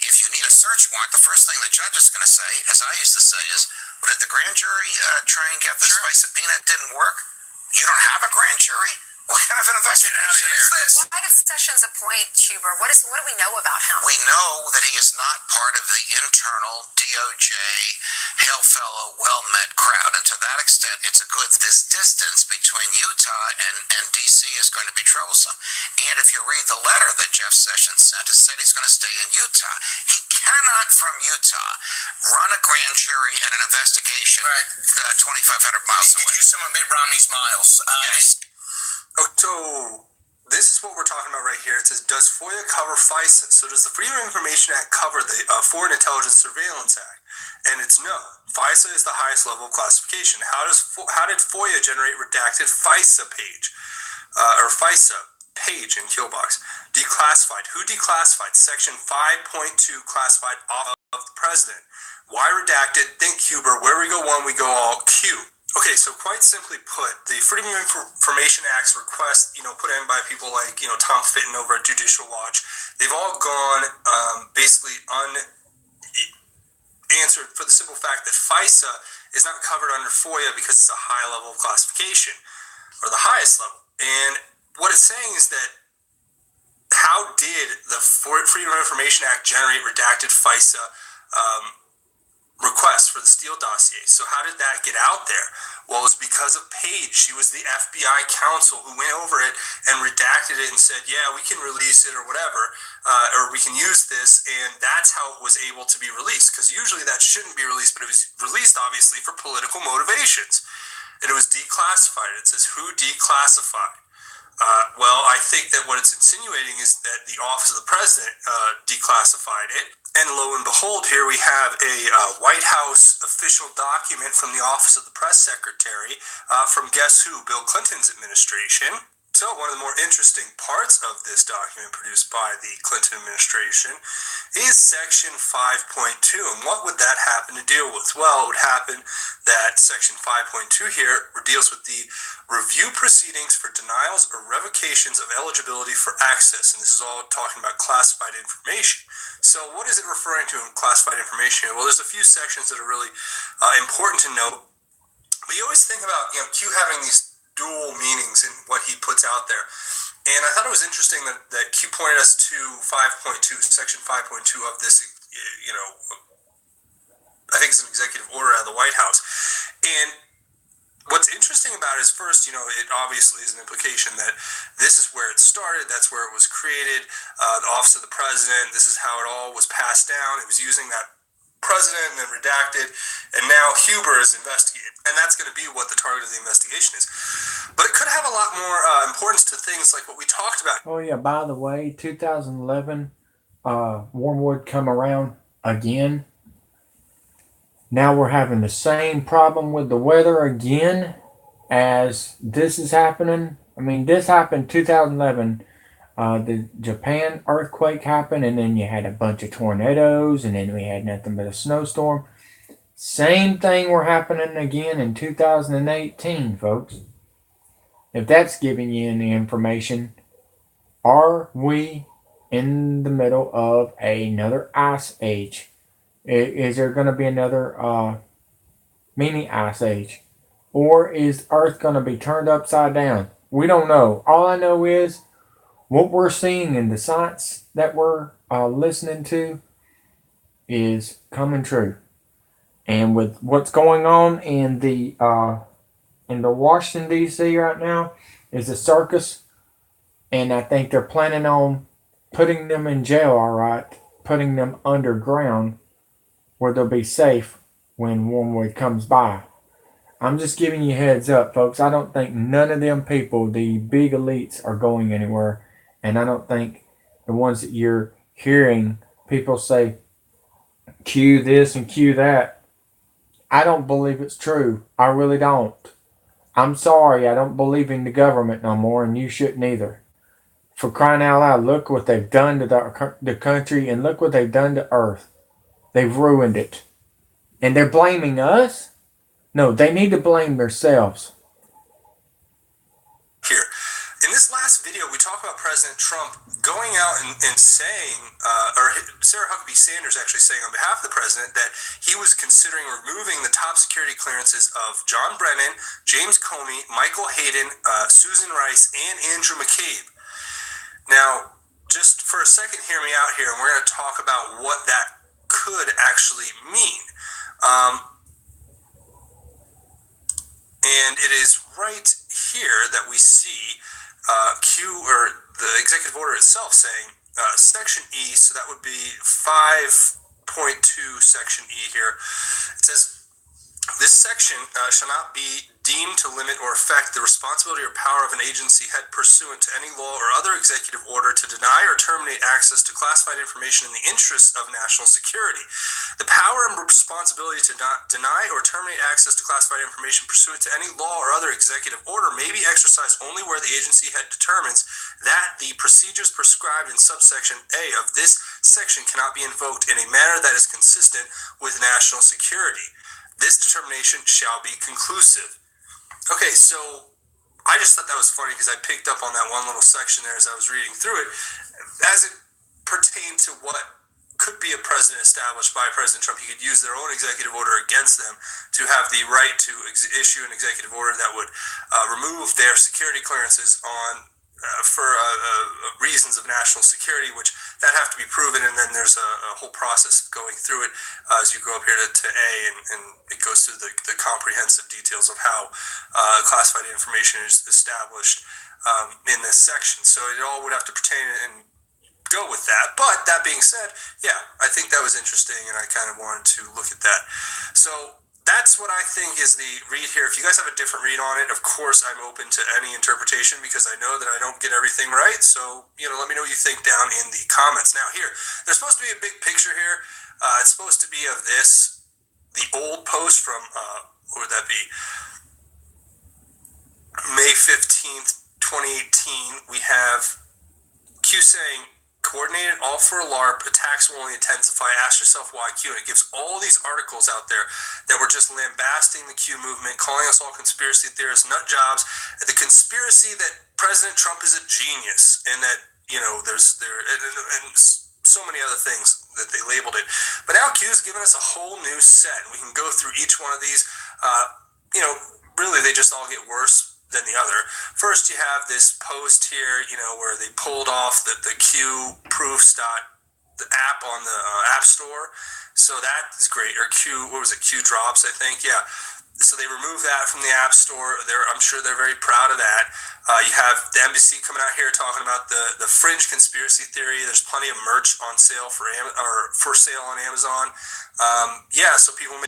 If you need a search warrant, the first thing the judge is going to say, as I used to say, is, well, did the grand jury try and get this by subpoena? It didn't work. You don't have a grand jury? What kind of an investigation is this? Why did Sessions appoint Huber? What do we know about him? We know that he is not part of the internal DOJ hail fellow well met crowd, and to that extent it's a good this distance between Utah and DC is going to be troublesome. And if you read the letter that Jeff Sessions sent, it said he's going to stay in Utah. He cannot from Utah run a grand jury and an investigation 2,500 miles away. Use some of Mitt Romney's miles. Yes. Oh, so this is what we're talking about right here. It says, does FOIA cover FISA? So does the Freedom of Information Act cover the Foreign Intelligence Surveillance Act? And it's no. FISA is the highest level of classification. How did FOIA generate redacted FISA page or FISA page in Killbox? Declassified. Who declassified? Section 5.2 classified off of the president. Why redacted? Think Huber. Where we go one, we go all. Q. Okay, so quite simply put, the Freedom of Information Act's request, put in by people like, Tom Fitton over at Judicial Watch, they've all gone basically unanswered for the simple fact that FISA is not covered under FOIA because it's a high level of classification, or the highest level. And what it's saying is that how did the Freedom of Information Act generate redacted FISA request for the Steele dossier? So how did that get out there? Well, it was because of Page. She was the FBI counsel who went over it and redacted it and said, yeah, we can release it or whatever, or we can use this, and that's how it was able to be released, because usually that shouldn't be released, but it was released obviously for political motivations. And it was declassified. It says who declassified. Well, I think that what it's insinuating is that the Office of the President declassified it. And lo and behold, here we have a White House official document from the Office of the Press Secretary from guess who? Bill Clinton's administration. So one of the more interesting parts of this document produced by the Clinton administration is Section 5.2. And what would that happen to deal with? Well, it would happen that Section 5.2 here deals with the review proceedings for denials or revocations of eligibility for access. And this is all talking about classified information. So what is it referring to in classified information? Well, there's a few sections that are really important to note. But you always think about, Q having these dual meanings in what he puts out there. And I thought it was interesting that Q pointed us to 5.2, Section 5.2 of this, I think it's an executive order out of the White House. And what's interesting about it is first, it obviously is an implication that this is where it started, that's where it was created, the Office of the President, this is how it all was passed down. It was using that president and then redacted, and now Huber is investigated, and that's going to be what the target of the investigation is. But it could have a lot more importance to things like what we talked about. Oh yeah, by the way, 2011, Wormwood come around again. Now we're having the same problem with the weather again as this is happening. I mean, this happened 2011. The Japan earthquake happened, and then you had a bunch of tornadoes, and then we had nothing but a snowstorm. Same thing were happening again in 2018, folks. If that's giving you any information, are we in the middle of another ice age? Is there going to be another mini ice age? Or is Earth going to be turned upside down? We don't know. All I know is what we're seeing in the science that we're listening to is coming true. And with what's going on in the Washington, D.C. right now is a circus. And I think they're planning on putting them in jail, all right, putting them underground where they'll be safe when Wormwood comes by. I'm just giving you heads up, folks. I don't think none of them people, the big elites, are going anywhere. And I don't think the ones that you're hearing people say, cue this and cue that. I don't believe it's true. I really don't. I'm sorry, I don't believe in the government no more, and you shouldn't either. For crying out loud, look what they've done to the country, and look what they've done to Earth. They've ruined it. And they're blaming us? No, they need to blame themselves. Here. In this last video, we talk about President Trump going out and saying, or Sarah Huckabee Sanders actually saying on behalf of the president that he was considering removing the top security clearances of John Brennan, James Comey, Michael Hayden, Susan Rice, and Andrew McCabe. Now, just for a second, hear me out here, and we're going to talk about what that could actually mean. And it is right here that we see the executive order itself saying Section E, so that would be 5.2 Section E here. It says, this section shall not be deemed to limit or affect the responsibility or power of an agency head pursuant to any law or other executive order to deny or terminate access to classified information in the interests of national security. The power and responsibility to deny or terminate access to classified information pursuant to any law or other executive order may be exercised only where the agency head determines that the procedures prescribed in subsection A of this section cannot be invoked in a manner that is consistent with national security. This determination shall be conclusive. Okay, so I just thought that was funny because I picked up on that one little section there as I was reading through it. As it pertained to what could be a precedent established by President Trump, he could use their own executive order against them to have the right to issue an executive order that would remove their security clearances on for reasons of national security, which that have to be proven, and then there's a whole process going through it as you go up here to A, and it goes through the comprehensive details of how classified information is established in this section. So it all would have to pertain and go with that. But that being said, yeah, I think that was interesting, and I kind of wanted to look at that. So that's what I think is the read here. If you guys have a different read on it, of course, I'm open to any interpretation because I know that I don't get everything right. So, let me know what you think down in the comments. Now, here, there's supposed to be a big picture here. It's supposed to be of this, the old post from, what would that be? May 15th, 2018. We have Q saying, coordinated all for a LARP, attacks will only intensify, ask yourself why Q. And it gives all these articles out there that were just lambasting the Q movement, calling us all conspiracy theorists, nut jobs, the conspiracy that President Trump is a genius, and that, and so many other things that they labeled it. But now Q's given us a whole new set. We can go through each one of these. Really, they just all get worse than the other. First, you have this post here, where they pulled off the Q proofs the app on the App Store. So that is great. Or Q drops, I think. Yeah. So they removed that from the App Store. I'm sure they're very proud of that. You have the embassy coming out here talking about the fringe conspiracy theory. There's plenty of merch on sale for sale on Amazon. So people may